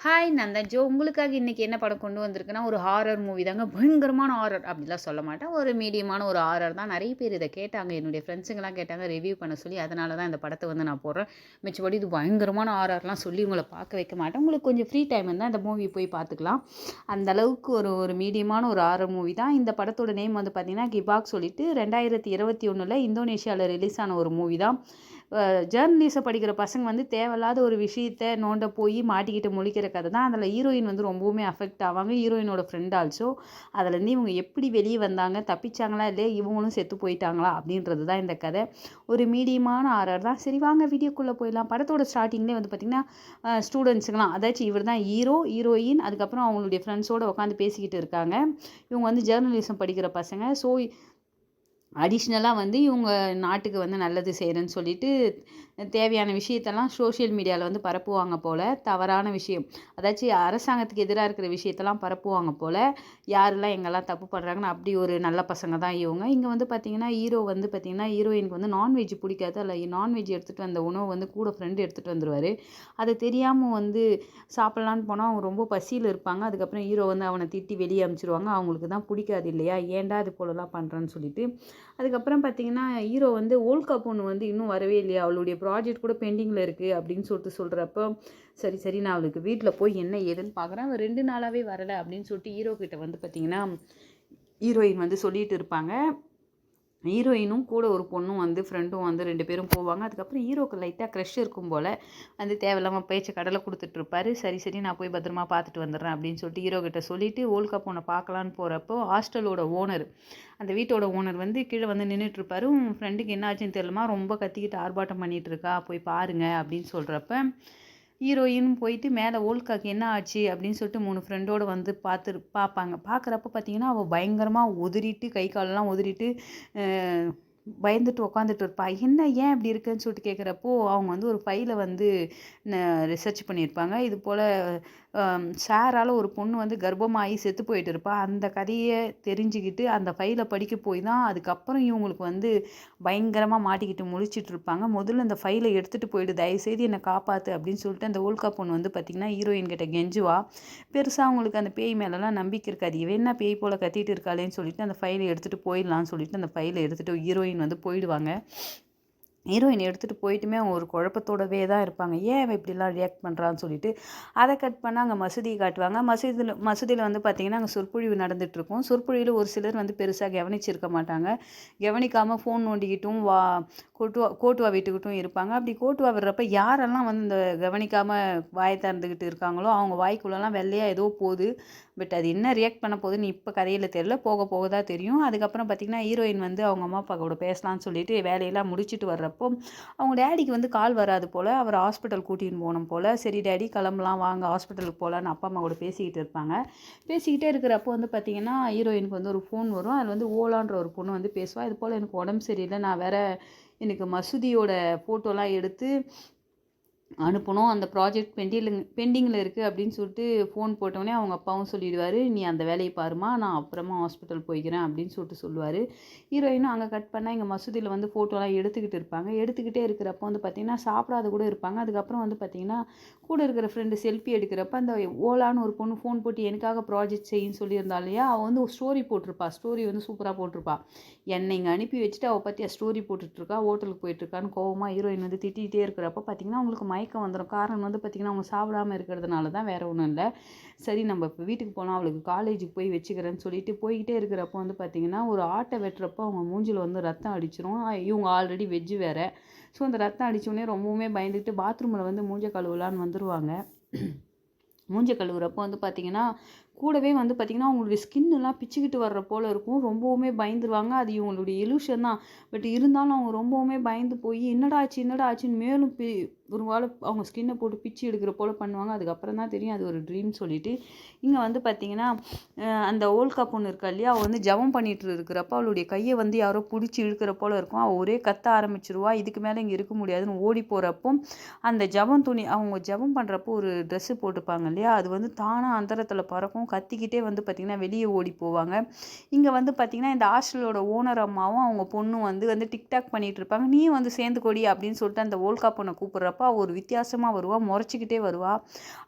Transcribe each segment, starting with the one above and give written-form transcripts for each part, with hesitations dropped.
Hi நான் தான் Joe. உங்களுக்காக இன்றைக்கி என்ன படம் கொண்டு வந்திருக்குன்னா, ஒரு ஹாரர் மூவி தாங்க. பயங்கரமான ஹாரர் அப்படிலாம் சொல்ல மாட்டேன். ஒரு மீடியமான ஒரு ஹாரர் தான். நிறைய பேர் இத கேட்டாங்க. என்னுடைய ஃப்ரெண்ட்ஸுங்கலாம் கேட்டாங்க ரிவ்யூ பண்ண சொல்லி. அதனால தான் இந்த படத்த வந்து நான் போடுறேன். மிச்சபடி இது பயங்கரமான ஹாரர்லாம் சொல்லி உங்கள பார்க்க வைக்க மாட்டேன். உங்களுக்கு கொஞ்சம் ஃப்ரீ டைம் இருந்தா இந்த மூவி போய் பார்த்துக்கலாம். அந்த அளவுக்கு ஒரு ஒரு மீடியமான ஒரு ஹாரர் மூவி தான். இந்த படத்தோட நேம் வந்து பார்த்தீங்கன்னா, கிபாக் சொல்லிட்டு 2021ல இந்தோனேஷியால ரிலீஸ் ஆன ஒரு மூவி தான். ஜேர்னலிசம் படிக்கிற பசங்க வந்து தேவையில்லாத ஒரு விஷயத்த நோண்ட போய் மாட்டிக்கிட்டு முழிக்கிற கதை தான். அதில் ஹீரோயின் வந்து ரொம்பவுமே அஃபெக்ட் ஆவாங்க. ஹீரோயினோட ஃப்ரெண்ட் ஆல்சோ. அதுலேருந்து இவங்க எப்படி வெளியே வந்தாங்க, தப்பிச்சாங்களா இல்லையா, இவங்களும் செத்து போயிட்டாங்களா அப்படின்றது தான் இந்த கதை. ஒரு மீடியமான ஹாரர் தான். சரி வாங்க வீடியோக்குள்ளே போயிடலாம். படத்தோட ஸ்டார்டிங்லேயே வந்து பார்த்திங்கன்னா, ஸ்டூடெண்ட்ஸுங்களாம் அதாச்சும் இவர் தான் ஹீரோ, ஹீரோயின், அதுக்கப்புறம் அவங்களுடைய ஃப்ரெண்ட்ஸோடு உட்காந்து பேசிக்கிட்டு இருக்காங்க. இவங்க வந்து ஜேர்னலிசம் படிக்கிற பசங்க. ஸோ அடிஷ்னலாக வந்து இவங்க நாட்டுக்கு வந்து நல்லது செய்கிறேன்னு சொல்லிட்டு தேவையான விஷயத்தெல்லாம் சோஷியல் மீடியாவில் வந்து பரப்புவாங்க போல். தவறான விஷயம், அதாச்சும் அரசாங்கத்துக்கு எதிராக இருக்கிற விஷயத்தெல்லாம் பரப்புவாங்க போல். யாரெல்லாம் எங்கெல்லாம் தப்பு பண்ணுறாங்கன்னு அப்படி ஒரு நல்ல பசங்க தான் இவங்க. இங்கே வந்து பார்த்திங்கன்னா ஹீரோ வந்து பார்த்திங்கன்னா ஹீரோயினுக்கு வந்து நான்வெஜ் பிடிக்காது. அதில் நான்வெஜ் எடுத்துகிட்டு வந்த உணவு வந்து கூட ஃப்ரெண்டு எடுத்துகிட்டு வந்துடுவார். அது தெரியாமல் வந்து சாப்பிட்லான்னு போனால் அவங்க ரொம்ப பசியில் இருப்பாங்க. அதுக்கப்புறம் ஹீரோ வந்து அவனை திட்டி வெளியே அனுப்பிச்சிருவாங்க. அவங்களுக்கு தான் பிடிக்காது இல்லையா, ஏன்டா இது போலலாம் பண்ணுறேன்னு சொல்லிட்டு. அதுக்கப்புறம் பார்த்தீங்கன்னா ஹீரோ வந்து வேர்ல்ட் கப் ஒன்று வந்து இன்னும் வரவே இல்லையா, அவளுடைய ப்ராஜெக்ட் கூட பெண்டிங்கில் இருக்குது அப்படின்னு சொல்கிறப்போ, சரி சரி நான் அவளுக்கு வீட்டில் போய் என்ன ஏதுன்னு பார்க்குறேன். அவள் 2 நாளாகவே வரலை அப்படின்னு சொல்லிட்டு ஹீரோ கிட்ட வந்து பார்த்திங்கன்னா ஹீரோயின் வந்து சொல்லிட்டு இருப்பாங்க. ஹீரோயினும் கூட ஒரு பொண்ணும் வந்து ஃப்ரெண்டும் வந்து 2 பேரும் போவாங்க. அதுக்கப்புறம் ஹீரோக்கு லைட்டாக க்ரஷ் இருக்கும் போல். வந்து தேவையில்லாமல் பேச்ச கடலை கொடுத்துட்ருப்பாரு. சரி சரி நான் போய் பத்திரமா பார்த்துட்டு வந்துடுறேன் அப்படின்னு சொல்லிட்டு ஹீரோ கிட்ட சொல்லிவிட்டு வேர்ல்ட் கப் ஒன்று பார்க்கலான்னு போகிறப்போ ஹாஸ்டலோட ஓனர், அந்த வீட்டோட ஓனர் வந்து கீழே வந்து நின்றுட்டுருப்பாரு. உன் ஃப்ரெண்டுக்கு என்ன ஆச்சுன்னு தெரியலமா, ரொம்ப கத்திக்கிட்டு ஆர்ப்பாட்டம் பண்ணிகிட்டு இருக்கா, போய் பாருங்க அப்படின்னு சொல்கிறப்ப ஹீரோயின் போயிட்டு மேலே ஓல்காக்கு என்ன ஆச்சு அப்படின்னு சொல்லிட்டு 3 ஃப்ரெண்டோடு வந்து பார்ப்பாங்க. பார்க்குறப்ப பார்த்தீங்கன்னா அவள் பயங்கரமாக உதறிட்டு கை காலெல்லாம் உதறிட்டு பயந்துட்டு உட்காந்துட்டு இருப்பா. என்ன ஏன் இப்படி இருக்குன்னு சொல்லிட்டு கேட்குறப்போ அவங்க வந்து ஒரு ஃபைலை வந்து ரிசர்ச் பண்ணியிருப்பாங்க. இது போல் சாரால் ஒரு பொண்ணு வந்து கர்ப்பமாகி செத்து போயிட்டு இருப்பா. அந்த கதையை தெரிஞ்சுக்கிட்டு அந்த ஃபைலை படிக்க போய் தான் அதுக்கப்புறம் இவங்களுக்கு வந்து பயங்கரமாக மாட்டிக்கிட்டு முழிச்சிட்டு இருப்பாங்க. முதல்ல அந்த ஃபைலை எடுத்துகிட்டு போயிடு, தயவுசெய்து என்னை காப்பாற்று அப்படின்னு சொல்லிட்டு அந்த ஓல்கா பொண்ணு வந்து பார்த்திங்கன்னா ஹீரோயின் கிட்ட கெஞ்சுவா. பெருசாக அவங்களுக்கு அந்த பேய் மேலெலாம் நம்பிக்கை இருக்காது. இவன் என்ன பேய் போல் கத்திட்டு இருக்காளேன்னு சொல்லிட்டு அந்த ஃபைலை எடுத்துகிட்டு போயிடலான்னு சொல்லிட்டு அந்த ஃபைலை எடுத்துகிட்டு ஹீரோயின் வந்து போயிடுவாங்க. ஹீரோயின் எடுத்துகிட்டு போயிட்டுமே அவங்க ஒரு குழப்பத்தோடவே தான் இருப்பாங்க. ஏன் அவன் இப்படிலாம் ரியாக்ட் பண்ணுறான்னு சொல்லிட்டு. அதை கட் பண்ணால் அங்கே மசூதியை காட்டுவாங்க. மசூதியில் வந்து பார்த்திங்கன்னா அங்கே சொற்பொழிவு நடந்துகிட்ருக்கும். சொற்பொழிவில் ஒரு சிலர் வந்து பெருசாக கவனிச்சிருக்க மாட்டாங்க. கவனிக்காமல் ஃபோன் நோண்டிக்கிட்டும் கோட்டுவா விட்டுக்கிட்டும் இருப்பாங்க. அப்படி கோட்டுவா விடுறப்ப யாரெல்லாம் வந்து இந்த கவனிக்காமல் வாயை திறந்துக்கிட்டு இருக்காங்களோ அவங்க வாய்க்குள்ளெல்லாம் வெள்ளையாக ஏதோ போகுது. பட் அது என்ன ரியாக்ட் பண்ண போகுதுன்னு இப்போ கதையில் தெரியல, போக போக தான் தெரியும். அதுக்கப்புறம் பார்த்திங்கன்னா ஹீரோயின் வந்து அவங்க அம்மா அப்பா கூட பேசலான்னு சொல்லிட்டு வேலையெல்லாம் முடிச்சுட்டு வர்றப்போ அவங்க டேடிக்கு வந்து கால் வராது போல். அவர் ஹாஸ்பிட்டல் கூட்டின்னு போகணும் போல். சரி டேடி கிளம்பலாம் வாங்க ஹாஸ்பிட்டலுக்கு போகலான்னு அப்பா அம்மா கூட பேசிக்கிட்டு இருப்பாங்க. பேசிக்கிட்டே இருக்கிறப்போ வந்து பார்த்திங்கன்னா ஹீரோயினுக்கு வந்து ஒரு ஃபோன் வரும். அதில் வந்து ஓலான்ற ஒரு பொண்ணு வந்து பேசுவாள். இது போல் எனக்கு உடம்பு சரியில்லை, நான் வேற எனக்கு மசூதியோட ஃபோட்டோலாம் எடுத்து அனுப்பணும், அந்த ப்ராஜெக்ட் பெண்டிங்கில் இருக்குது அப்படின்னு சொல்லிட்டு ஃபோன் போட்டோடனே அவங்க அப்பாவும் சொல்லிடுவார், நீ அந்த வேலையை பாருமா, நான் அப்புறமா ஹாஸ்பிட்டல் போய்க்கிறேன் அப்படின்னு சொல்லிட்டு சொல்லுவார். ஹீரோயினும் அங்கே கட் பண்ணால் இங்கே மசூதியில் வந்து ஃபோட்டோலாம் எடுத்துக்கிட்டு இருப்பாங்க. எடுத்துக்கிட்டே இருக்கிறப்போ வந்து பார்த்திங்கன்னா சாப்பிடாத கூட இருப்பாங்க. அதுக்கப்புறம் வந்து பார்த்திங்கன்னா கூட இருக்கிற ஃப்ரெண்டு செல்ஃபி எடுக்கிறப்ப அந்த ஓலான்னு ஒரு பொண்ணு ஃபோன் போட்டு எனக்காக ப்ராஜெக்ட் செய்யின்னு சொல்லியிருந்தா இல்லையா, அவள் வந்து ஒரு ஸ்டோரி போட்டிருப்பா. ஸ்டோரி வந்து சூப்பராக போட்டிருப்பா. என்னை இங்கே அனுப்பி வச்சுட்டு அவள் பற்றி ஸ்டோரி போட்டுட்ருக்கா, ஹோட்டலுக்கு போயிட்டுருக்கான்னு கோவமாக ஹீரோயின் வந்து திட்டிகிட்டே இருக்கிறப்ப பார்த்திங்கன்னா அவங்களுக்கு மயக்கம் வந்துடும். காரணம் வந்து பார்த்திங்கன்னா அவங்க சாப்பிடாமல் இருக்கிறதுனால தான், வேறு ஒன்றும் இல்லை. சரி நம்ம இப்போ வீட்டுக்கு போனால் அவளுக்கு காலேஜுக்கு போய் வச்சுக்கிறேன்னு சொல்லிட்டு போய்கிட்டே இருக்கிறப்போ வந்து பார்த்திங்கன்னா ஒரு ஆட்டை வெட்டுறப்போ அவங்க மூஞ்சில் வந்து ரத்தம் அடிச்சிரும். இவங்க ஆல்ரெடி வெஜ்ஜு வேறு. ஸோ அந்த ரத்தம் அடித்தோடனே ரொம்பவுமே பயந்துட்டு பாத்ரூமில் வந்து மூஞ்ச கழுவலான்னு வந்துடுவாங்க. மூஞ்ச கழுவுறப்போ வந்து பார்த்திங்கன்னா கூடவே வந்து பார்த்திங்கன்னா அவங்களுடைய ஸ்கின்னெல்லாம் பிச்சுக்கிட்டு வர்ற போல் இருக்கும். ரொம்பவுமே பயந்துருவாங்க. அது இவங்களுடைய இலூஷன் தான். பட் இருந்தாலும் அவங்க ரொம்பவுமே பயந்து போய் என்னடா ஆச்சுன்னு மேலும் ஒரு வேளை அவங்க ஸ்கின்னை போட்டு பிச்சு எடுக்கிற போல் பண்ணுவாங்க. அதுக்கப்புறம் தான் தெரியும் அது ஒரு ட்ரீம் சொல்லிட்டு. இங்கே வந்து பார்த்திங்கன்னா அந்த ஓல்கா பொண்ணு இருக்கா இல்லையா, அவள் வந்து ஜபம் பண்ணிட்டு இருக்கிறப்ப அவளுடைய கையை வந்து யாரோ பிடிச்சி இழுக்கிற போல் இருக்கும். அவள் ஒரே கத்த ஆரம்பிச்சிருவா. இதுக்கு மேலே இங்கே இருக்க முடியாதுன்னு ஓடி போகிறப்போ அந்த ஜபம் துணி அவங்க ஜபம் பண்ணுறப்போ ஒரு ட்ரெஸ்ஸு போட்டுப்பாங்க இல்லையா, அது வந்து தானாக அந்தரத்தில் பறக்கும். சொல்லவும் கத்திக்கிட்டே வந்து பார்த்திங்கன்னா வெளியே ஓடி போவாங்க. இங்கே வந்து பார்த்திங்கன்னா இந்த ஹாஸ்டலோட ஓனர் அம்மாவும் அவங்க பொண்ணும் வந்து டிக்டாக் பண்ணிகிட்டு இருப்பாங்க. நீயும் வந்து சேர்ந்துக்கோடி அப்படின்னு சொல்லிட்டு அந்த ஓல்கா பொண்ணை கூப்பிட்றப்ப ஒரு வித்தியாசமாக வருவா, முறைச்சிக்கிட்டே வருவா.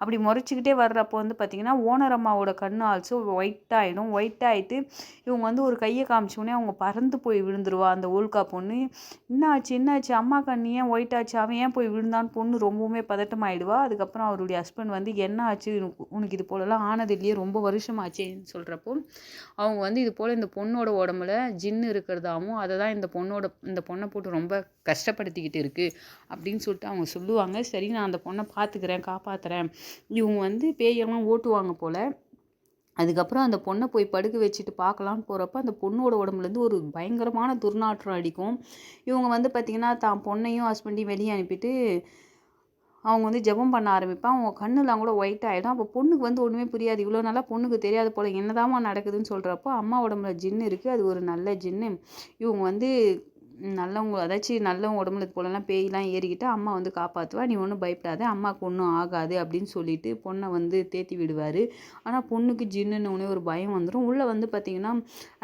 அப்படி முறைச்சிக்கிட்டே வர்றப்போ வந்து பார்த்திங்கன்னா ஓனர் அம்மாவோட கண்ணு ஆல்சோ ஒயிட் ஆகிடும். ஒயிட் ஆகிட்டு இவங்க வந்து ஒரு கையை காமிச்சோடனே அவங்க பறந்து போய் விழுந்துருவா அந்த ஓல்கா பொண்ணு. என்னாச்சு அம்மா கண்ணு ஏன் ஒயிட் ஆச்சு, அவன் ஏன் போய் விழுந்தான்னு பொண்ணு ரொம்பவுமே பதட்டமாயிடுவா. அதுக்கப்புறம் அவருடைய ஹஸ்பண்ட் வந்து என்ன ஆச்சு உனக்கு இது போலலாம் ஆனது இல்லையே, ரொம்ப வருஷம் ஆச்சேன்னு சொல்கிறப்போ அவங்க வந்து இது போல் இந்த பொண்ணோட உடம்புல ஜின்னு இருக்கிறதாவும் அதை தான் இந்த பொண்ணை போட்டு ரொம்ப கஷ்டப்படுத்திக்கிட்டு இருக்குது அப்படின்னு சொல்லிட்டு அவங்க சொல்லுவாங்க. சரி நான் அந்த பொண்ணை பார்த்துக்கிறேன், காப்பாற்றுறேன். இவங்க வந்து பேயெல்லாம் ஓட்டுவாங்க போல். அதுக்கப்புறம் அந்த பொண்ணை போய் படுக்க வச்சுட்டு பார்க்கலான்னு போகிறப்ப அந்த பொண்ணோட உடம்புலேருந்து ஒரு பயங்கரமான துர்நாற்றம் அடிக்கும். இவங்க வந்து பார்த்திங்கன்னா தான் பொண்ணையும் ஹஸ்பண்டையும் வெளியே அனுப்பிட்டு அவங்க வந்து ஜெபம் பண்ண ஆரம்பிப்பான். அவங்க கண்ணுலாம் கூட ஒயிட் ஆகிடும். அப்போ பொண்ணுக்கு வந்து ஒன்றுமே புரியாது. இவ்வளோ நாளா பொண்ணுக்கு தெரியாது போல் என்னதாம்மா நடக்குதுன்னு சொல்கிறப்போ அம்மா உடம்புல ஜின்னு இருக்குது, அது ஒரு நல்ல ஜின்னு. இவங்க வந்து நல்லவங்க நல்லவங்க உடம்புல இது போலலாம் பேய்லாம் ஏறிக்கிட்டு அம்மா வந்து காப்பாற்றுவா, நீ ஒன்றும் பயப்படாத, அம்மாவுக்கு ஒன்றும் ஆகாது அப்படின்னு சொல்லிட்டு பொண்ணை வந்து தேத்தி விடுவார். ஆனால் பொண்ணுக்கு ஜின்னுன்னே ஒரு பயம் வந்துடும். உள்ளே வந்து பார்த்திங்கன்னா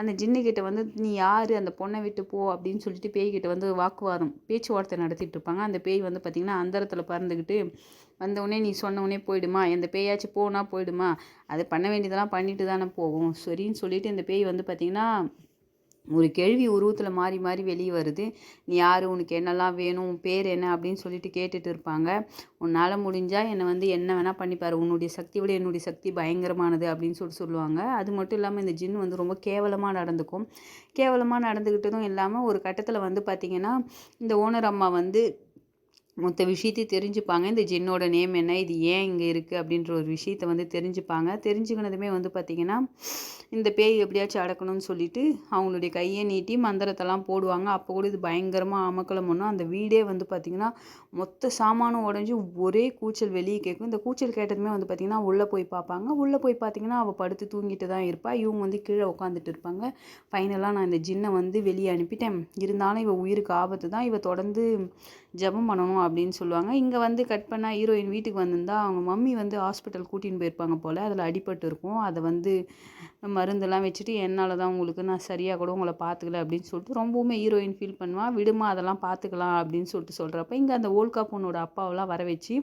அந்த ஜின்னுக்கிட்ட வந்து நீ யார், அந்த பொண்ணை விட்டு போ அப்படின்னு சொல்லிட்டு பேய்கிட்ட வந்து வாக்குவாதம் பேச்சுவார்த்தை நடத்திட்டு இருப்பாங்க. அந்த பேய் வந்து பார்த்திங்கன்னா அந்தரத்தில் பறந்துக்கிட்டு வந்தவுடனே நீ சொன்னவுடனே போயிடுமா, எந்த பேயாச்சும் போனால் போயிடுமா, அது பண்ண வேண்டியதெல்லாம் பண்ணிட்டு தானே போகும் சரின்னு சொல்லிட்டு இந்த பேய் வந்து பார்த்திங்கன்னா ஒரு கேள்வி உருவத்தில் மாறி மாறி வெளியே வருது. நீ யார், உனக்கு என்னெல்லாம் வேணும், உன் பேர் என்ன அப்படின்னு சொல்லிட்டு கேட்டுட்டு இருப்பாங்க. உன்னால் முடிஞ்சால் என்னை வந்து என்ன வேணால் பண்ணிப்பார், உன்னுடைய சக்தி விட என்னுடைய சக்தி பயங்கரமானது அப்படின்னு சொல்லுவாங்க. அது மட்டும் இல்லாமல் இந்த ஜின் வந்து ரொம்ப கேவலமாக நடந்துக்கும். கேவலமாக நடந்துக்கிட்டதும் இல்லாமல் ஒரு கட்டத்தில் வந்து பார்த்திங்கன்னா இந்த ஓனர் அம்மா வந்து மொத்த விஷயத்தையும் தெரிஞ்சுப்பாங்க. இந்த ஜின்னோட நேம் என்ன, இது ஏன் இங்கே இருக்குது அப்படின்ற ஒரு விஷயத்தை வந்து தெரிஞ்சுப்பாங்க. தெரிஞ்சுக்கினதுமே வந்து பார்த்திங்கன்னா இந்த பேய் எப்படியாச்சும் அடக்கணும்னு சொல்லிட்டு அவங்களுடைய கையை நீட்டி மந்திரத்தெல்லாம் போடுவாங்க. அப்போ கூட இது பயங்கரமாக அமக்கலம் பண்ணும். அந்த வீடே வந்து பார்த்திங்கன்னா மொத்த சாமானும் உடஞ்சி ஒரே கூச்சல் வெளியே கேட்கும். இந்த கூச்சல் கேட்டதுமே வந்து பார்த்திங்கன்னா உள்ளே போய் பார்ப்பாங்க. உள்ளே போய் பார்த்திங்கன்னா அவள் படுத்து தூங்கிட்டு தான் இருப்பாள். இவங்க வந்து கீழே உட்காந்துட்டு இருப்பாங்க. ஃபைனலாக நான் இந்த ஜின்னை வந்து வெளியே அனுப்பிட்டேன், இருந்தாலும் இவள் உயிருக்கு ஆபத்து தான், இவள் தொடர்ந்து ஜெபம் பண்ணணும் அப்படின்னு சொல்லுவாங்க. இங்கே வந்து கட் பண்ணால் ஹீரோயின் வீட்டுக்கு வந்திருந்தா அவங்க மம்மி வந்து ஹாஸ்பிட்டல் கூட்டின்னு போயிருப்பாங்க போல். அதில் அடிபட்டு இருக்கும். அதை வந்து மருந்தெல்லாம் வச்சுட்டு என்னால் தான் உங்களுக்கு நான் சரியாக கூட உங்களை பார்த்துக்கல அப்படின்னு சொல்லிட்டு ரொம்பவுமே ஹீரோயின் ஃபீல் பண்ணுவாள். விடுமா அதெல்லாம் பார்த்துக்கலாம் அப்படின்னு சொல்கிறப்ப இங்கே அந்த ஓல்கா பொண்ணோட அப்பாவெல்லாம் வர வச்சு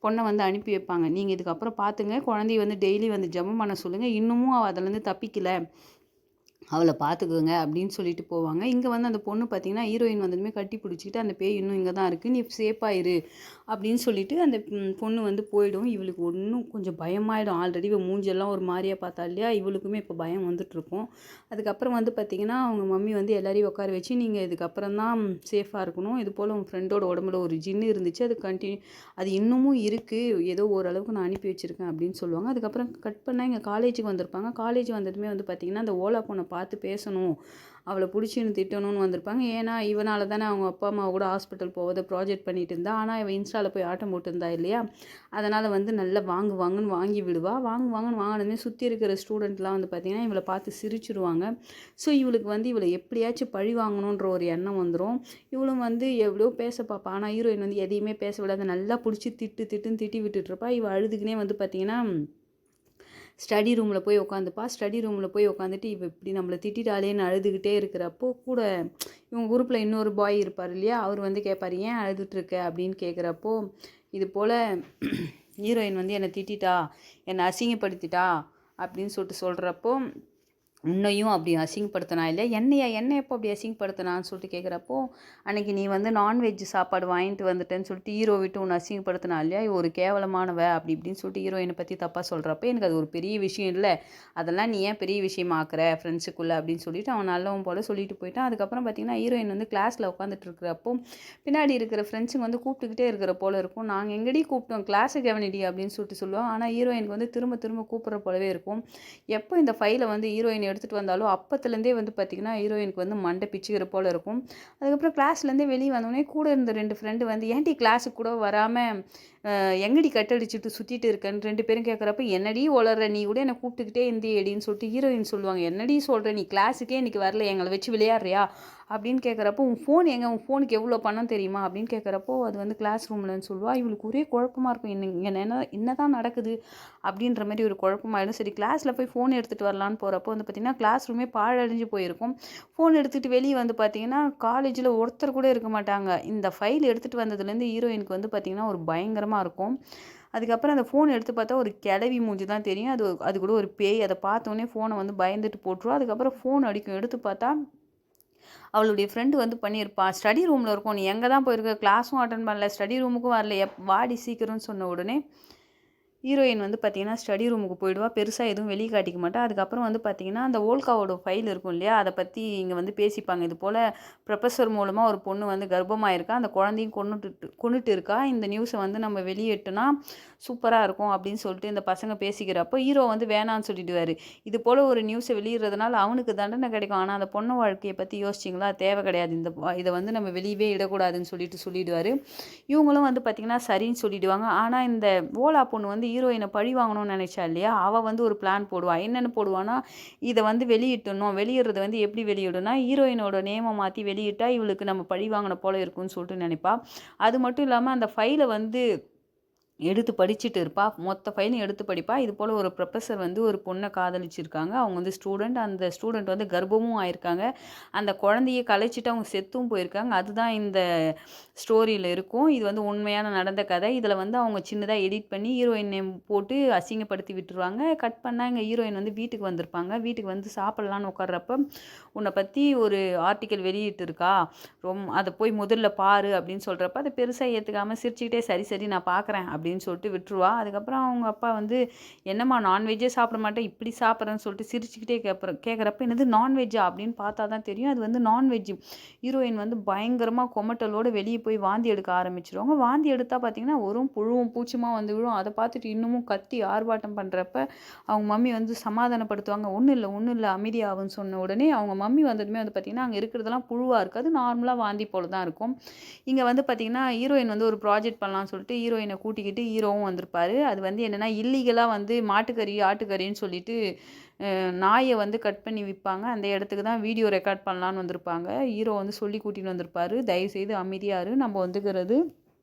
பொண்ணை வந்து அனுப்பி வைப்பாங்க. நீங்கள் இதுக்கப்புறம் பார்த்துங்க, குழந்தைய வந்து டெய்லி வந்து ஜெபம் பண்ண சொல்லுங்கள், இன்னமும் அவள் அதிலேருந்து தப்பிக்கலை, அவளை பார்த்துக்குங்க அப்படின்னு சொல்லிட்டு போவாங்க. இங்கே வந்து அந்த பொண்ணு பார்த்திங்கன்னா ஹீரோயின் வந்ததுமே கட்டி பிடிச்சிக்கிட்டு அந்த பேய் இன்னும் இங்கே தான் இருக்குது, நீ சேஃபாக இரு அப்படின்னு சொல்லிட்டு அந்த பொண்ணு வந்து போயிடும். இவளுக்கு ஒன்றும் கொஞ்சம் பயமாயிடும். ஆல்ரெடி இவள் மூஞ்செல்லாம் ஒரு மாதிரியாக பார்த்தா இல்லையா, இவளுக்குமே இப்போ பயம் வந்துட்டுருக்கும். அதுக்கப்புறம் வந்து பார்த்திங்கன்னா அவங்க மம்மி வந்து எல்லாரையும் உட்கார வச்சு நீங்கள் இதுக்கப்புறம் தான் சேஃபாக இருக்கணும், இது போல் உங்கள் ஃப்ரெண்டோட உடம்புல ஒரு ஜின்னு இருந்துச்சு, அது இன்னமும் இருக்குது, ஏதோ ஓரளவுக்கு நான் அனுப்பி வச்சுருக்கேன் அப்படின்னு சொல்லுவாங்க. அதுக்கப்புறம் கட் பண்ணால் இங்கே காலேஜுக்கு வந்திருப்பாங்க. காலேஜ் வந்ததுமே வந்து பார்த்திங்கன்னா அந்த ஓலா பொண்ணை பார்த்து பேசணும், அவளை பிடிச்சின்னு திட்டணும்னு வந்திருப்பாங்க. ஏன்னா இவனால தானே அவங்க அப்பா அம்மா கூட ஹாஸ்பிட்டல் போவதை ப்ராஜெக்ட் பண்ணிட்டு இருந்தா. ஆனால் இவன் இன்ஸ்டாவில் போய் ஆட்டம் போட்டுருந்தா இல்லையா, அதனால் வந்து நல்லா வாங்குன்னு வாங்கி விடுவா. வாங்குன்னு வாங்கினதுமே சுற்றி இருக்கிற ஸ்டூடெண்ட்லாம் வந்து பார்த்திங்கன்னா இவளை பார்த்து சிரிச்சிருவாங்க. ஸோ இவளுக்கு வந்து இவளை எப்படியாச்சும் பழி வாங்கணுன்ற ஒரு எண்ணம் வந்துடும். இவளும் வந்து எவ்வளோ பேச பார்ப்பா. ஆனால் ஹீரோயின் வந்து எதையுமே பேச விடாத நல்லா பிடிச்சி திட்டுன்னு திட்டி விட்டுட்ருப்பா. இவள் அழுதுக்குனே வந்து பார்த்திங்கன்னா ஸ்டடி ரூமில் போய் உட்காந்துப்பா. ஸ்டடி ரூமில் போய் உட்காந்துட்டு இவள் இப்படி நம்மளை திட்டாலேன்னு அழுதுகிட்டே இருக்கிறப்போ கூட இவங்க குரூப்பில் இன்னொரு பாய் இருப்பார் இல்லையா, அவர் வந்து கேட்பார் ஏன் அழுதுட்ருக்க அப்படின்னு கேட்குறப்போ இது போல் ஹீரோயின் வந்து என்னை திட்டா, என்னை அசிங்கப்படுத்திட்டா அப்படின்னு சொல்கிறப்போ உன்னையும் அப்படி அசிங்கப்படுத்தினா இல்லை, என்னை எப்போ அப்படி அசிங்கப்படுத்தினான்னு சொல்லிட்டு கேட்குறப்போ அன்றைக்கி நீ வந்து நான்வெஜ் சாப்பாடு வாங்கிட்டு வந்துட்டேன்னு சொல்லிட்டு ஹீரோ விட்டு உன்னை அசிங்கப்படுத்தினா இல்லையா, ஒரு கேவலமானவ அப்படி இப்படின்னு சொல்லிட்டு ஹீரோயினை பற்றி தப்பாக சொல்கிறப்ப எனக்கு அது ஒரு பெரிய விஷயம் இல்லை, அதெல்லாம் நீ ஏன் பெரிய விஷயமாக்குற ஃப்ரெண்ட்ஸுக்குள்ளே அப்படின்னு சொல்லிட்டு அவன் நல்லவன் போல் சொல்லிட்டு போயிட்டான். அதுக்கப்புறம் பார்த்திங்கன்னா ஹீரோயின் வந்து கிளாஸில் உட்காந்துட்டு இருக்கிறப்போ பின்னாடி இருக்கிற ஃப்ரெண்ட்ஸுங்க வந்து கூப்பிட்டுக்கிட்டே இருக்கிற போல் இருக்கும். நாங்கள் எங்கடி கூப்பிட்டோம், கிளாஸை கவனிடி அப்படின்னு சொல்லிட்டு சொல்லுவோம். ஆனால் ஹீரோயினுக்கு வந்து திரும்ப கூப்பிட்ற போலவே இருக்கும். எப்போ இந்த ஃபைலை வந்து ஹீரோயின் எடுத்துகிட்டு வந்தாலும் அப்பத்துலேருந்தே வந்து பார்த்திங்கன்னா ஹீரோயினுக்கு வந்து மண்டை பிச்சுக்கிற போல் இருக்கும். அதுக்கப்புறம் கிளாஸ்லேருந்தே வெளியே வந்தோடனே கூட இருந்த 2 ஃப்ரெண்டு வந்து ஏன்டி கிளாஸுக்கு கூட வராமல் எங்கடி கட்டடிச்சுட்டு சுற்றிட்டு இருக்கேன்னு 2 பேரும் கேட்குறப்ப, என்னடி ஒளர்ற நீ கூட என்னை கூப்பிட்டுக்கிட்டே இருந்தியேடின்னு சொல்லிட்டு ஹீரோயின் சொல்லுவாங்க. என்னடி சொல்கிற நீ கிளாஸுக்கே இன்றைக்கி வரல, எங்களை வச்சு விளையாடுறியா அப்படின்னு கேட்குறப்போ, உன் ஃபோன் எங்கே, உன் ஃபோனுக்கு எவ்வளோ பணம் தெரியுமா அப்படின்னு கேட்குறப்போ, அது வந்து கிளாஸ் ரூம்லன்னு சொல்லுவா. இவளுக்கு ஒரே குழப்பமா இருக்கும், இங்கே என்ன தான் நடக்குது அப்படின்ற மாதிரி ஒரு குழப்பமாயிடும். சரி கிளாஸில் போய் ஃபோன் எடுத்துகிட்டு வரலான்னு போகிறப்போ வந்து பார்த்திங்கன்னா கிளாஸ் ரூமே பாழடைஞ்சு போயிருக்கும். ஃபோன் எடுத்துகிட்டு வெளியே வந்து பார்த்திங்கன்னா காலேஜில் ஒருத்தர் கூட இருக்க மாட்டாங்க. இந்த ஃபைல் எடுத்துகிட்டு வந்ததுலேருந்து ஹீரோயினுக்கு வந்து பார்த்திங்கன்னா ஒரு பயங்கரமாக இருக்கும். அதுக்கப்புறம் அந்த ஃபோன் எடுத்து பார்த்தா ஒரு கிளவி மூஞ்சி தான் தெரியும். அது கூட ஒரு பேய். அதை பார்த்தோன்னே ஃபோனை வந்து பயந்துட்டு போட்டுருவா. அதுக்கப்புறம் ஃபோன் அடிக்கும். எடுத்து பார்த்தா அவளுடைய ஃப்ரெண்டு வந்து பண்ணியிருப்பா. ஸ்டடி ரூமில் இருக்கும். நீ எங்கே தான் போயிருக்க, கிளாஸும் அட்டன் பண்ணல, ஸ்டடி ரூமுக்கும் வரல, வாடி சீக்கிரம்னு சொன்ன உடனே ஹீரோயின் வந்து பார்த்திங்கன்னா ஸ்டடி ரூமுக்கு போயிடுவா. பெருசாக எதுவும் வெளியே காட்டிக்க மாட்டா. அதுக்கப்புறம் வந்து பார்த்திங்கன்னா அந்த ஓல்காவோட ஃபைல் இருக்கும் இல்லையா, அதை பற்றி இங்கே வந்து பேசிப்பாங்க. இது போல் ப்ரொஃபஸர் மூலமாக ஒரு பொண்ணு வந்து கர்ப்பமாயிருக்கா, அந்த குழந்தையும் கொண்டுட்டு இருக்கா. இந்த நியூஸை வந்து நம்ம வெளியிட்டோன்னா சூப்பராக இருக்கும் அப்படின்னு சொல்லிட்டு இந்த பசங்க பேசிக்கிறப்போ ஹீரோ வந்து வேணான்னு சொல்லிடுவார். இது போல் ஒரு நியூஸை வெளியிடுறதுனால அவனுக்கு தண்டனை கிடைக்கும். ஆனால் அந்த பொண்ணு வாழ்க்கையை பற்றி யோசிச்சிங்களா, தேவை கிடையாது, இதை வந்து நம்ம வெளியவே இடக்கூடாதுன்னு சொல்லிடுவார். இவங்களும் வந்து பார்த்திங்கன்னா சரின்னு சொல்லிடுவாங்க. ஆனால் இந்த ஓலா பொண்ணு வந்து ஹீரோயினை பழி வாங்கணும்னு நினைச்சா இல்லையா, அவள் வந்து ஒரு பிளான் போடுவா. என்னென்னு போடுவான்னா, இதை வந்து வெளியிட்டணும், வெளியிடுறது வந்து எப்படி வெளியிடுனா ஹீரோயினோட நேமை மாற்றி வெளியிட்டா இவளுக்கு நம்ம பழி வாங்கின போல இருக்குன்னு சொல்லிட்டு நினைப்பா. அது மட்டும் இல்லாமல் அந்த ஃபைலை வந்து எடுத்து படிச்சுட்டு இருப்பா. மொத்த ஃபைலையும் எடுத்து படிப்பா. இது போல் ஒரு ப்ரொஃபஸர் வந்து ஒரு பொண்ணை காதலிச்சிருக்காங்க. அவங்க வந்து ஸ்டூடெண்ட். அந்த ஸ்டூடெண்ட் வந்து கர்ப்பமும் ஆயிருக்காங்க. அந்த குழந்தைய கலைச்சிட்டு அவங்க செத்தும் போயிருக்காங்க. அதுதான் இந்த ஸ்டோரியில் இருக்கும். இது வந்து உண்மையான நடந்த கதை. இதில் வந்து அவங்க சின்னதாக எடிட் பண்ணி ஹீரோயின் நேம் போட்டு அசிங்கப்படுத்தி விட்டுருவாங்க. கட் பண்ணால் எங்கள் ஹீரோயின் வந்து வீட்டுக்கு வந்திருப்பாங்க. வீட்டுக்கு வந்து சாப்பிட்லான்னு உட்கார்றப்ப, உன்னை பற்றி ஒரு ஆர்டிக்கல் வெளியிட்டு இருக்கா, அதை போய் முதல்ல பாரு அப்படின்னு சொல்கிறப்ப அதை பெருசாக ஏற்றுக்காமல் சிரிச்சுக்கிட்டே சரி சரி நான் பார்க்குறேன் அப்படின்னு சொல்லிட்டு விட்டுருவா. அதுக்கப்புறம் அவங்க அப்பா வந்து என்னம்மா நான்வெஜ்ஜே சாப்பிட மாட்டேன், இப்படி சாப்பிட்றேன்னு சொல்லிட்டு சிரிச்சுக்கிட்டே கேட்குறப்ப என்னது நான்வெஜ்ஜா அப்படின்னு பார்த்தா தான் தெரியும் அது வந்து நான்வெஜ். ஹீரோயின் வந்து பயங்கரமாக கொமட்டலோடு வெளியே போய் வாந்தி எடுக்க ஆரம்பிச்சிருவாங்க. வாந்தி எடுத்தால் பார்த்தீங்கன்னா ஒரு புழுவும் பூச்சிமா வந்து விழும். அதை பார்த்துட்டு இன்னமும் கத்தி ஆர்ப்பாட்டம் பண்ணுறப்ப அவங்க மம்மி வந்து சமாதானப்படுத்துவாங்க. ஒன்றும் இல்லை அமைதியாகுன்னு சொன்ன உடனே அவங்க மம்மி வந்ததுமே வந்து பார்த்திங்கன்னா அங்கே இருக்கிறதெல்லாம் புழுவாக இருக்காது, நார்மலாக வாந்தி போல தான் இருக்கும். இங்கே வந்து பார்த்திங்கன்னா ஹீரோயின் வந்து ஒரு ப்ராஜெக்ட் பண்ணலாம்னு சொல்லிட்டு ஹீரோயினை கூட்டிக்கிட்டு ஹீரோவும் வந்திருப்பாரு. அது வந்து என்னென்னா இல்லீகலாக வந்து மாட்டுக்கறி ஆட்டுக்கறின்னு சொல்லிட்டு நாயை வந்து கட் பண்ணி விற்பாங்க. அந்த இடத்துக்கு தான் வீடியோ ரெக்கார்ட் பண்ணலான்னு வந்திருப்பாங்க. ஹீரோ வந்து சொல்லி கூட்டின்னு வந்திருப்பாரு, தயவுசெய்து அமைதியாரு, நம்ம வந்துக்கிறது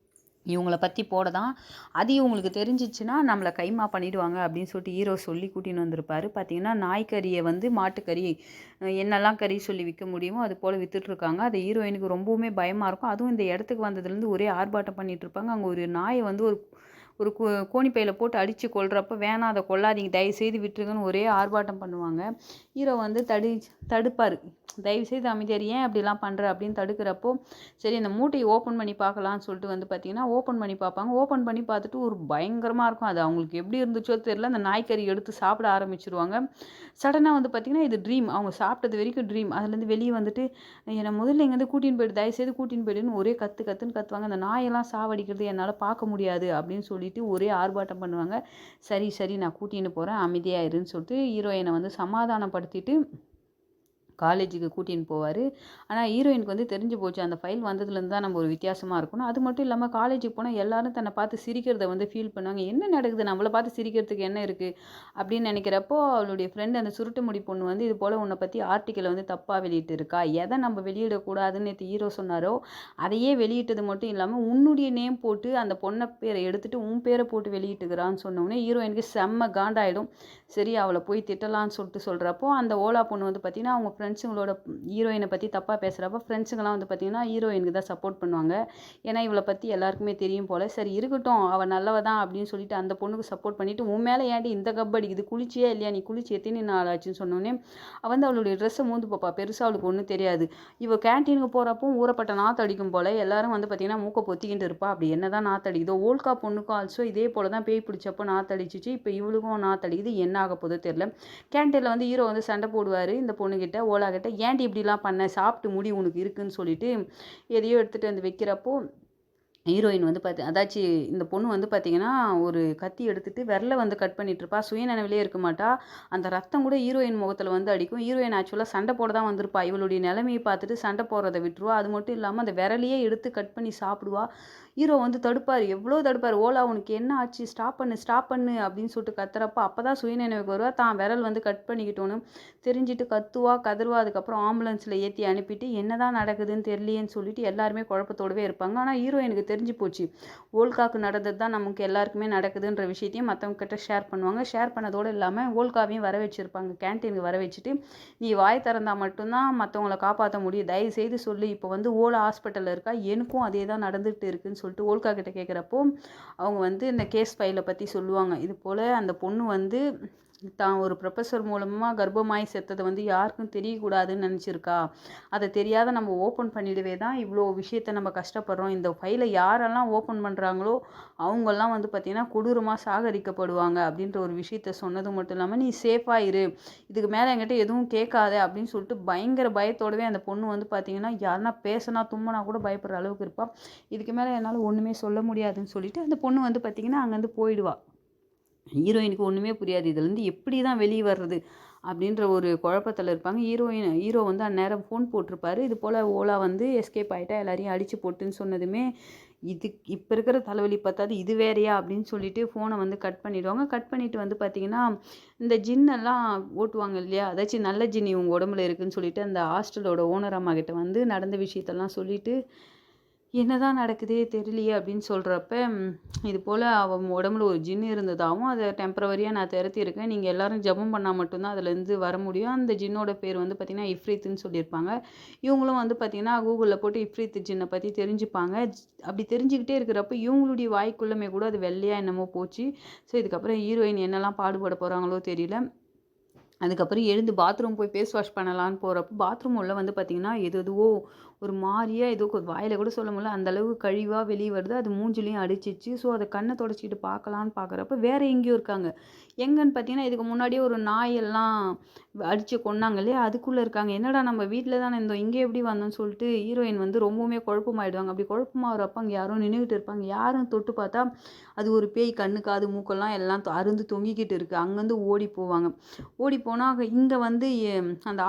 இவங்கள பற்றி போட தான், அது இவங்களுக்கு தெரிஞ்சிச்சுன்னா நம்மளை கைமா பண்ணிவிடுவாங்க அப்படின்னு சொல்லிட்டு ஹீரோ சொல்லி கூட்டின்னு வந்திருப்பாரு. பார்த்திங்கன்னா நாய்க்கறியை வந்து மாட்டுக்கறி என்னெல்லாம் கறி சொல்லி விற்க முடியுமோ அது போல் விற்றுட்ருக்காங்க. அது ஹீரோயினுக்கு ரொம்பவுமே பயமாக இருக்கும். அதுவும் இந்த இடத்துக்கு வந்ததுலேருந்து ஒரே ஆர்ப்பாட்டம் பண்ணிகிட்ருப்பாங்க. அங்கே ஒரு நாயை வந்து ஒரு கோணிப்பையில் போட்டு அடித்து கொல்றப்ப வேணாம் அதை கொல்லாதீங்க, தயவுசெய்து விட்டுருங்கன்னு ஒரே ஆர்ப்பாட்டம் பண்ணுவாங்க. ஹீரோ வந்து தடுப்பார், தயவுசெய்து அமைதியார், ஏன் அப்படிலாம் பண்ணுற அப்படின்னு தடுக்கிறப்போ சரி அந்த மூட்டையை ஓப்பன் பண்ணி பார்க்கலான்னு சொல்லிட்டு வந்து பார்த்திங்கன்னா ஓப்பன் பண்ணி பார்ப்பாங்க. ஓப்பன் பண்ணி பார்த்துட்டு ஒரு பயங்கரமாக இருக்கும். அது அவங்களுக்கு எப்படி இருந்துச்சோ தெரியல, அந்த நாய்க்கறி எடுத்து சாப்பிட ஆரம்பிச்சிருவாங்க. சடனாக வந்து பார்த்திங்கன்னா இது ட்ரீம், அவங்க சாப்பிட்டது வரைக்கும் ட்ரீம். அதுலேருந்து வெளியே வந்துட்டு என்னை முதல்ல இங்கேருந்து கூட்டின்னு போய்ட்டு தயவுசெய்து கூட்டின்னு போய்ட்டுன்னு ஒரே கத்துன்னு கத்துவாங்க. அந்த நாயெல்லாம் சாவடிக்கிறது என்னால் பார்க்க முடியாது அப்படின்னு சொல்லிட்டு ஒரே ஆர்ப்பாட்டம் பண்ணுவாங்க. சரி நான் கூட்டின்னு போகிறேன், அமைதியாயிருன்னு சொல்லிட்டு ஹீரோயினை வந்து சமாதானப்படுத்திட்டு காலேஜுக்கு கூட்டின்னு போவார். ஆனால் ஹீரோயினுக்கு வந்து தெரிஞ்சு போச்சு அந்த ஃபைல் வந்ததுலேருந்து தான் நம்ம ஒரு வித்தியாசமாக இருக்கணும். அது மட்டும் இல்லாமல் காலேஜுக்கு போனால் எல்லாரும் தன்னை பார்த்து சிரிக்கிறத வந்து ஃபீல் பண்ணுவாங்க. என்ன நடக்குது, நம்மளை பார்த்து சிரிக்கிறதுக்கு என்ன இருக்குது அப்படின்னு நினைக்கிறப்போ அவளுடைய ஃப்ரெண்டு அந்த சுருட்டு முடி பொண்ணு வந்து இது போல் உன்னை பற்றி ஆர்டிக்கலை வந்து தப்பாக வெளியிட்டு இருக்கா, எதை நம்ம வெளியிடக்கூடாதுன்னு நேற்று ஹீரோ சொன்னாரோ அதையே வெளியிட்டது மட்டும் இல்லாமல் உன்னுடைய நேம் போட்டு அந்த பொண்ணை பேரை எடுத்துகிட்டு உன் பேரை போட்டு வெளியிட்டுக்கிறான்னு சொன்னோடனே ஹீரோயினுக்கு செம்ம காண்டாயிடும். சரி அவளை போய் திட்டலான்னு சொல்கிறப்போ அந்த ஓலா பொண்ணு வந்து பார்த்திங்கன்னா அவங்க ஃப்ரெண்ட்ஸுங்களோட ஹீரோயினை பற்றி தப்பாக பேசுகிறப்ப ஃப்ரெண்ட்ஸுங்களாம் வந்து பார்த்திங்கன்னா ஹீரோயினுக்கு தான் சப்போர்ட் பண்ணுவாங்க. ஏன்னா இவளை பற்றி எல்லாருக்குமே தெரியும் போல். சரி இருக்கட்டும் அவள் நல்லவ தான் அப்படின்னு சொல்லிட்டு அந்த பொண்ணுக்கு சப்போர்ட் பண்ணிவிட்டு உன் மேலே ஏன்டி இந்த கப் அடிக்குது, குளிச்சியே இல்லையா, நீ குளிச்சு எத்தனை நாள் ஆச்சுன்னு சொன்னோன்னே அவள் வந்து அவளுடைய ட்ரெஸ்ஸை மூந்து பார்ப்பா. பெருசாக அவளுக்கு ஒன்றும் தெரியாது. இவள் கேன்டீனுக்கு போகிறப்போ ஊறப்பட்ட நாற்று அடிக்கும் போல் எல்லாரும் வந்து பார்த்திங்கன்னா மூக்கை பொத்திக்கிட்டு இருப்பா. அப்படி என்ன தான் நாற்று அடிக்குதோ, ஓல்கா பொண்ணுக்கும் ஆல்சோ இதே போல் தான் பேய் பிடிச்சப்போ நாற்று அடிச்சிச்சு. இப்போ இவளுக்கும் நாற்று அடிக்குது, என்ன ஆக போதோ தெரில. கேன்டீனில் வந்து ஹீரோ வந்து சண்டை போடுவார் இந்த பொண்ணுக்கிட்ட, ஓலா கிட்ட, ஏன்டி இப்படிலாம் பண்ண, சாப்பிட்டு முடி உனக்கு இருக்குன்னு சொல்லிட்டு எதையோ எடுத்துகிட்டு வந்து வைக்கிறப்போ ஹீரோயின் வந்து அதாச்சு இந்த பொண்ணு வந்து பார்த்தீங்கன்னா, ஒரு கத்தி எடுத்துட்டு விரல வந்து கட் பண்ணிட்டுருப்பா. சுயநினைவிலே இருக்க மாட்டா. அந்த ரத்தம் கூட ஹீரோயின் முகத்தில வந்து அடிக்கும். ஹீரோயின் ஆக்சுவலா சண்டை போட தான் வந்திருப்பா. இவளுடைய நிலைமைய பார்த்துட்டு சண்டை போடுறத விட்டுருவா. அது மட்டும் இல்லாம அந்த விரலையே எடுத்து கட் பண்ணி சாப்பிடுவா. ஹீரோ வந்து தடுப்பாரு. எவ்வளோ தடுப்பாரு. "ஓலா உனக்கு என்ன ஆச்சு? ஸ்டாப் பண்ணு, ஸ்டாப் பண்ணு" அப்படின்னு சொல்லிட்டு கத்துறப்ப, அப்பதான் சுயநினைவுக்கு வருவா. தான் விரல் வந்து கட் பண்ணிக்கிட்டோன்னு தெரிஞ்சுட்டு கத்துவா, கதறுவா. அதுக்கப்புறம் ஆம்புலன்ஸ்ல ஏத்தி அனுப்பிட்டு, என்னதான் நடக்குதுன்னு தெரியலையேன்னு சொல்லிட்டு எல்லாருமே குழப்பத்தோடவே இருப்பாங்க. ஆனா ஹீரோயினுக்கு தெரிஞ்சு போச்சு. வோல்காக்கு நடந்தது தான் நமக்கு எல்லாருக்குமே நடக்குதுன்ற விஷயத்தையும் மத்தவங்க கிட்ட ஷேர் பண்ணுவாங்க. ஷேர் பண்ணதோட இல்லாம வோல்காவையும் வர வச்சிருப்பாங்க. கேன்டீனுக்கு வர வச்சுட்டு, "நீ வாய் திறந்தா மட்டும் தான் மத்தவங்கள காப்பாத்த முடியும். தயவு செய்து சொல்லு. இப்ப வந்து ஓலா ஹாஸ்பிட்டல்ல இருக்கா. எனக்கும் அதே தான் நடந்துட்டு இருக்குன்னு" சொல்லிட்டு வோல்கா கிட்ட கேட்குறப்போ, அவங்க வந்து இந்த கேஸ் ஃபைல பத்தி சொல்லுவாங்க. இது போல அந்த பொண்ணு வந்து தான் ஒரு ப்ரொஃபசர் மூலமா கர்ப்பமாயி செத்தது வந்து யாருக்கும் தெரியக்கூடாதுன்னு நினச்சிருக்கா. அத தெரியாத நம்ம ஓப்பன் பண்ணிடவே தான் இவ்ளோ விஷயத்த நம்ம கஷ்டப்படுறோம். இந்த ஃபைல யாரெல்லாம் ஓப்பன் பண்றாங்களோ, அவங்கலாம் வந்து பார்த்தீங்கன்னா, கொடூரமா சாகடிக்கப்படுவாங்க அப்படின்ற ஒரு விஷயத்த சொன்னது மட்டும் இல்லாம, "நீ சேஃபா இரு. இதுக்கு மேல என்கிட்ட எதுவும் கேட்காத" அப்படின்னு சொல்லிட்டு பயங்கர பயத்தோடவே அந்த பொண்ணு வந்து பார்த்தீங்கன்னா, யாருனா பேசுனா, தும்முனா கூட பயப்படுற அளவுக்கு இருப்பா. இதுக்கு மேல என்னால ஒண்ணுமே சொல்ல முடியாதுன்னு சொல்லிட்டு, அந்த பொண்ணு வந்து பார்த்தீங்கன்னா, அங்கேருந்து போயிடுவா. ஹீரோயினுக்கு ஒண்ணுமே புரியாது. இதுலேருந்து எப்படி தான் வெளிய வர்றது? அப்படின்ற ஒரு குழப்பத்துல இருப்பாங்க. ஹீரோ வந்து அந்நேரம் ஃபோன் போட்டிருப்பாரு. இது போல ஓலா வந்து எஸ்கேப் ஆயிட்டா, எல்லாரையும் அடிச்சு போட்டுன்னு சொன்னதுமே, இது இப்ப இருக்கிற தலைவலி பத்தாது இது வேறயா? அப்படின்னு சொல்லிட்டு ஃபோன வந்து கட் பண்ணிடுவாங்க. கட் பண்ணிட்டு வந்து பார்த்தீங்கன்னா, இந்த ஜின்னெல்லாம் ஓட்டுவாங்க இல்லையா? அதாச்சும் நல்ல ஜின் இவங்க உடம்புல இருக்குன்னு சொல்லிட்டு, அந்த ஹாஸ்டலோட ஓனர் அம்மா கிட்ட வந்து நடந்த விஷயத்தெல்லாம் சொல்லிட்டு, "என்னதான் நடக்குதே தெரியலையே" அப்படின்னு சொல்றப்ப, இது போல அவ உடம்புல ஒரு ஜின் இருந்ததாவும், அத டெம்பரவரியா நான் துரத்தியிருக்கேன். நீங்க எல்லாரும் ஜெபம் பண்ணா மட்டும் தான் அதுலேருந்து வர முடியும். அந்த ஜின்னோட பேர் வந்து பார்த்தீங்கன்னா, இஃப்ரீத்துன்னு சொல்லியிருப்பாங்க. இவங்களும் வந்து பார்த்தீங்கன்னா, கூகுள்ல போட்டு இஃப்ரீத் ஜின்ன பத்தி தெரிஞ்சுப்பாங்க. அப்படி தெரிஞ்சுக்கிட்டே இருக்கிறப்ப, இவங்களுடைய வாய்க்குள்ளமே கூட அது வெள்ளையா என்னமோ போச்சு. ஸோ, இதுக்கப்புறம் ஹீரோயின் என்னலாம் பாடுபட போறாங்களோ தெரியல. அதுக்கப்புறம் எழுந்து பாத்ரூம் போய் ஃபேஸ் வாஷ் பண்ணலான்னு போறப்போ, பாத்ரூம் உள்ள வந்து பார்த்தீங்கன்னா, எதேதுவோ ஒரு மாரியா ஏதோ வாயில கூட சொல்ல முடியல. அந்த அளவுக்கு கழிவா வெளிய வருது. அது மூஞ்சிலயும் அடிச்சிச்சு. ஸோ, அத கண்ண தொடச்சுக்கிட்டு பார்க்கலான்னு பார்க்குறப்ப, வேற எங்கேயோ இருக்காங்க. எங்கன்னு பார்த்தீங்கன்னா, இதுக்கு முன்னாடியே ஒரு நாயெல்லாம் அடிச்சு கொன்னாங்க இல்லையா? அதுக்குள்ள இருக்காங்க. என்னடா நம்ம வீட்ல தானே இருந்தோம். இங்க எப்படி வந்தோம்ன்னு சொல்லிட்டு ஹீரோயின் வந்து ரொம்பவுமே குழப்பமாயிடுவாங்க. அப்படி குழப்பமாகறப்ப அங்க யாரோ நின்னுகிட்டு இருப்பாங்க. யாருன்னு தொட்டு பார்த்தா, அது ஒரு பேய் கண்ணு, காது, மூக்கெல்லாம் எல்லாம் அறுந்து தொங்கிக்கிட்டு இருக்கு. அங்கருந்து ஓடி போவாங்க. ஓடி போனா இங்க வந்து அந்த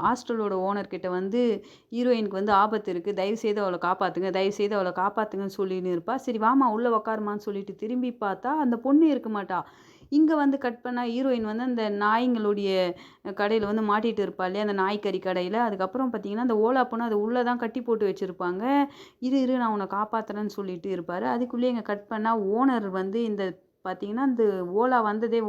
ஹாஸ்டலோட ஓனர் கிட்ட வந்து ஹீரோயினுக்கு வந்து ஆபத்து இருக்கு. தயவுசெய்து அவள காப்பாத்துங்க. தயவுசெய்து அவள காப்பாத்துங்கன்னு சொல்லின்னு இருப்பா. சரி வாம்மா உள்ள உட்காருமான்னு சொல்லிட்டு திரும்பி பார்த்தா, அந்த பொண்ணு இருக்க மாட்டா. இங்க வந்து கட் பண்ணா ஹீரோயின் வந்து அந்த நாய்ங்களுடைய கடையில வந்து மாட்டிட்டு இருப்பா இல்லையா? அந்த நாய்க்கறி கடையில. அதுக்கப்புறம் பார்த்தீங்கன்னா, அந்த ஓலா பொண்ணு அத உள்ள தான் கட்டி போட்டு வச்சிருப்பாங்க. "இரு, இரு நான் உன்ன காப்பாத்துறேன்னு" சொல்லிட்டு இருப்பாரு. அதுக்குள்ளயே இங்க கட் பண்ணா ஓனர் வந்து இந்த பார்த்தீங்கன்னா, இந்த ஓலா வந்ததே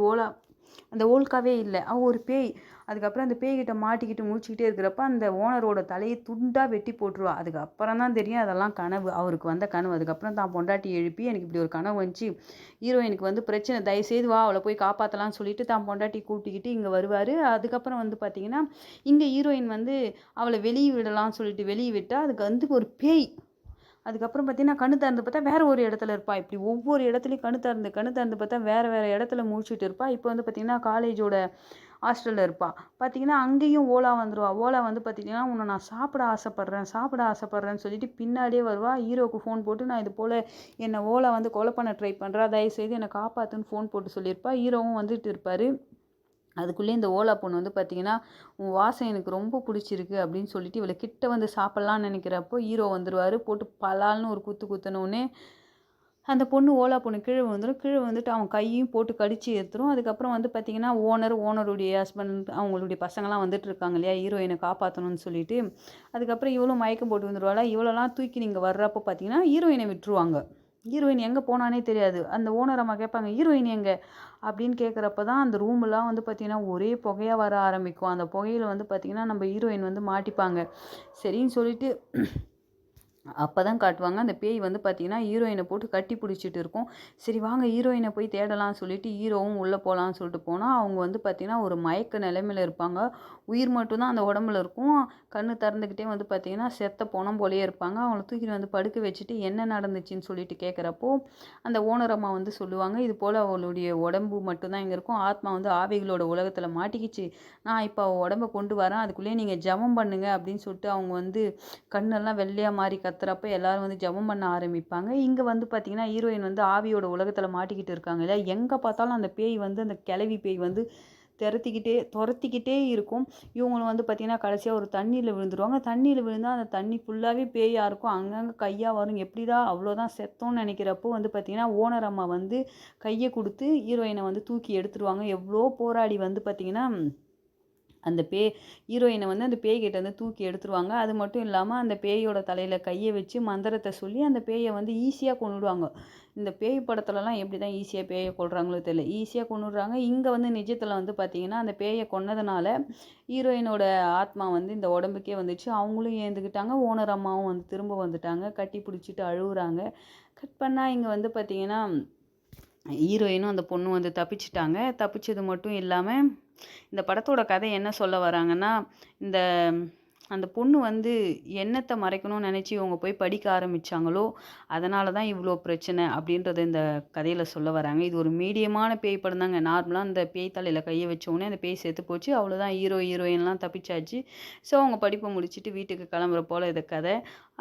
அந்த ஓல்காவே இல்ல. அவ ஒரு பேய். அதுக்கப்புறம் அந்த பேய்கிட்ட மாட்டிக்கிட்டு முழிச்சுக்கிட்டே இருக்கிறப்ப, அந்த ஓனரோட தலைய துண்டா வெட்டி போட்டுருவா. அதுக்கப்புறம் தான் தெரியும் அதெல்லாம் கனவு. அவருக்கு வந்த கனவு. அதுக்கப்புறம் தான் பொண்டாட்டிய எழுப்பி, "எனக்கு இப்படி ஒரு கனவு வந்துச்சு. ஹீரோயினுக்கு வந்து பிரச்சனை. தயவுசெய்து வா அவள போய் காப்பாத்தலாம்ன்னு" சொல்லிட்டு தான் பொண்டாட்டிய கூட்டிக்கிட்டு இங்க வருவாரு. அதுக்கப்புறம் வந்து பார்த்தீங்கன்னா, இங்க ஹீரோயின் வந்து அவள வெளிய விடலாம்ன்னு சொல்லிட்டு வெளிய விட்டா, அதுக்கு வந்து ஒரு பேய். அதுக்கப்புறம் பார்த்தீங்கன்னா, கண்ணு திறந்து பார்த்தா வேற ஒரு இடத்துல இருப்பா. இப்படி ஒவ்வொரு இடத்துலயும் கண்ணு திறந்து பார்த்தா வேற வேற இடத்துல முழிச்சுட்டு இருப்பா. இப்போ வந்து பார்த்தீங்கன்னா, காலேஜோட ஹாஸ்டல்ல இருப்பா. பார்த்தீங்கன்னா, அங்கேயும் ஓலா வந்துருவா. ஓலா வந்து பார்த்தீங்கன்னா, "உன்ன நான் சாப்பிட ஆசைப்படுறேன், சாப்பிட ஆசைப்படுறேன்னு" சொல்லிட்டு பின்னாடியே வருவா. ஹீரோவுக்கு ஃபோன் போட்டு, "நான் இது போல என்ன ஓலா வந்து கொலை பண்ண ட்ரை பண்றா. தயவுசெய்து என்ன காப்பாத்துன்னு" ஃபோன் போட்டு சொல்லியிருப்பா. ஹீரோவும் வந்துட்டு இருப்பாரு. அதுக்குள்ளயே இந்த ஓலா பொண்ணு வந்து பார்த்தீங்கன்னா, "உன் வாசம் எனக்கு ரொம்ப புடிச்சிருக்கு" அப்படின்னு சொல்லிட்டு இவள கிட்ட வந்து சாப்பிடலான்னு நெனைக்கிறப்போ, ஹீரோ வந்துருவாரு. போட்டு பலால்னு ஒரு குத்து குத்துனோனே, அந்த பொண்ணு ஓலா பொண்ணு கீழ விழுந்துரும். கீழ விழுந்துட்டு அவன் கையையும் போட்டு கடிச்சு எடுத்துரும். அதுக்கப்புறம் வந்து பார்த்தீங்கன்னா, ஓனருடைய ஹஸ்பண்ட் அவங்களுடைய பசங்கலாம் வந்துட்டு இருக்காங்க இல்லையா? ஹீரோயின காப்பாத்தணும்னு சொல்லிட்டு. அதுக்கப்புறம் இவளும் மயக்கம் போட்டு விழுந்துருவாளா? இவளெல்லாம் தூக்கி நீங்க வர்றப்போ பார்த்தீங்கன்னா, ஹீரோயின விட்டுருவாங்க. ஹீரோயின் எங்க போனான்னே தெரியாது. அந்த ஓனர் அம்மா கேட்பாங்க, "ஹீரோயின் எங்க?" அப்படின்னு கேட்குறப்ப தான் அந்த ரூம்லாம் வந்து பார்த்தீங்கன்னா, ஒரே புகையா வர ஆரம்பிக்கும். அந்த புகையில வந்து பார்த்தீங்கன்னா, நம்ம ஹீரோயின் வந்து மாட்டிப்பாங்க. சரின்னு சொல்லிட்டு அப்பதான் காட்டுவாங்க. அந்த பேய் வந்து பார்த்தீங்கன்னா, ஹீரோயின போட்டு கட்டி புடிச்சிட்டு இருக்கும். சரி வாங்க ஹீரோயின போய் தேடலாம்னு சொல்லிட்டு ஹீரோவும் உள்ள போலான்னு சொல்லிட்டு போனா, அவங்க வந்து பார்த்தீங்கன்னா, ஒரு மயக்க நிலைமையில இருப்பாங்க. உயிர் மட்டும் தான் அந்த உடம்புல இருக்கும். கண்ணு திறந்துக்கிட்டே வந்து பார்த்தீங்கன்னா, செத்த பொணம் போலயே இருப்பாங்க. அவங்கள தூக்கிட்டு வந்து படுக்க வச்சுட்டு என்ன நடந்துச்சுன்னு சொல்லிட்டு கேட்குறப்போ, அந்த ஓனர் அம்மா வந்து சொல்லுவாங்க, "இது போல அவளுடைய உடம்பு மட்டும் தான் இங்க இருக்கும். ஆத்மா வந்து ஆவிகளோட உலகத்தில மாட்டிக்கிச்சு. நான் இப்ப அவ உடம்ப கொண்டு வரேன். அதுக்குள்ளயே நீங்க ஜெபம் பண்ணுங்க" அப்படின்னு சொல்லிட்டு அவங்க வந்து கண்ணெல்லாம் வெள்ளையா மாறி கத்துறப்ப எல்லாரும் வந்து ஜெபம் பண்ண ஆரம்பிப்பாங்க. இங்க வந்து பார்த்தீங்கன்னா, ஹீரோயின் வந்து ஆவியோட உலகத்தில மாட்டிக்கிட்டு இருக்காங்க இல்லையா? எங்க பார்த்தாலும் அந்த பேய் வந்து அந்த கிழவி பேய் வந்து தொரத்திக்கிட்டே இருக்கும். இவங்களும் வந்து பார்த்தீங்கன்னா, கடைசியா ஒரு தண்ணீல விழுந்துருவாங்க. தண்ணீல விழுந்தா அந்த தண்ணி ஃபுல்லாவே பேயா இருக்கும். அங்கங்க கையா வரும். எப்படிடா அவ்வளோதான் செத்தோம்னு நெனைக்கிறப்போ வந்து பார்த்தீங்கன்னா, ஓனர் அம்மா வந்து கைய குடுத்து ஹீரோயின வந்து தூக்கி எடுத்துருவாங்க. எவ்ளோ போராடி வந்து பார்த்தீங்கன்னா அந்த ஹீரோயின வந்து அந்த பேய்கிட்ட இருந்து தூக்கி எடுத்துருவாங்க. அது மட்டும் இல்லாம அந்த பேயோட தலையில கைய வச்சு மந்திரத்த சொல்லி அந்த பேய வந்து ஈஸியா கொன்னுடுவாங்க. இந்த பேய் படத்துலலாம் எப்படி தான் ஈஸியா பேய கொல்றாங்களோ தெரியல. ஈஸியா கொன்னுடுறாங்க. இங்க வந்து நிஜத்துல வந்து பார்த்தீங்கன்னா, அந்த பேய கொன்னதுனால ஹீரோயினோட ஆத்மா வந்து இந்த உடம்புக்கே வந்துச்சு. அவங்களும் ஏந்துக்கிட்டாங்க. ஓனர் அம்மாவும் வந்து திரும்ப வந்துட்டாங்க. கட்டி பிடிச்சிட்டு அழுவுறாங்க. கட் பண்ணா இங்க வந்து பார்த்தீங்கன்னா ஹீரோயினும் அந்த பொண்ணும் வந்து தப்பிச்சுட்டாங்க. தப்பிச்சது மட்டும் இல்லாம, இந்த படத்தோட கதை என்ன சொல்ல வராங்கன்னா, இந்த அந்த பொண்ணு வந்து என்னத்த மறைக்கணும்னு நெனச்சு இவங்க போய் படிக்க ஆரம்பிச்சாங்களோ, அதனால தான் இவ்ளோ பிரச்சனை அப்டின்றத இந்த கதையில சொல்ல வராங்க. இது ஒரு மீடியமான பேய் படம் தாங்க. நார்மலா அந்த பேய் தலையில கைய வச்ச உடனே அந்த பேய் செத்து போச்சு. அவ்வளோதான் ஹீரோயின்லாம் தப்பிச்சாச்சு. ஸோ அவங்க படிப்ப முடிச்சுட்டு வீட்டுக்கு கிளம்புற போல இது கதை.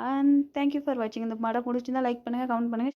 அண்ட் தேங்க் யூ ஃபார் வாட்சிங். இந்த படம் புடிச்சிருந்தா லைக் பண்ணுங்க, கமெண்ட் பண்ணுங்க.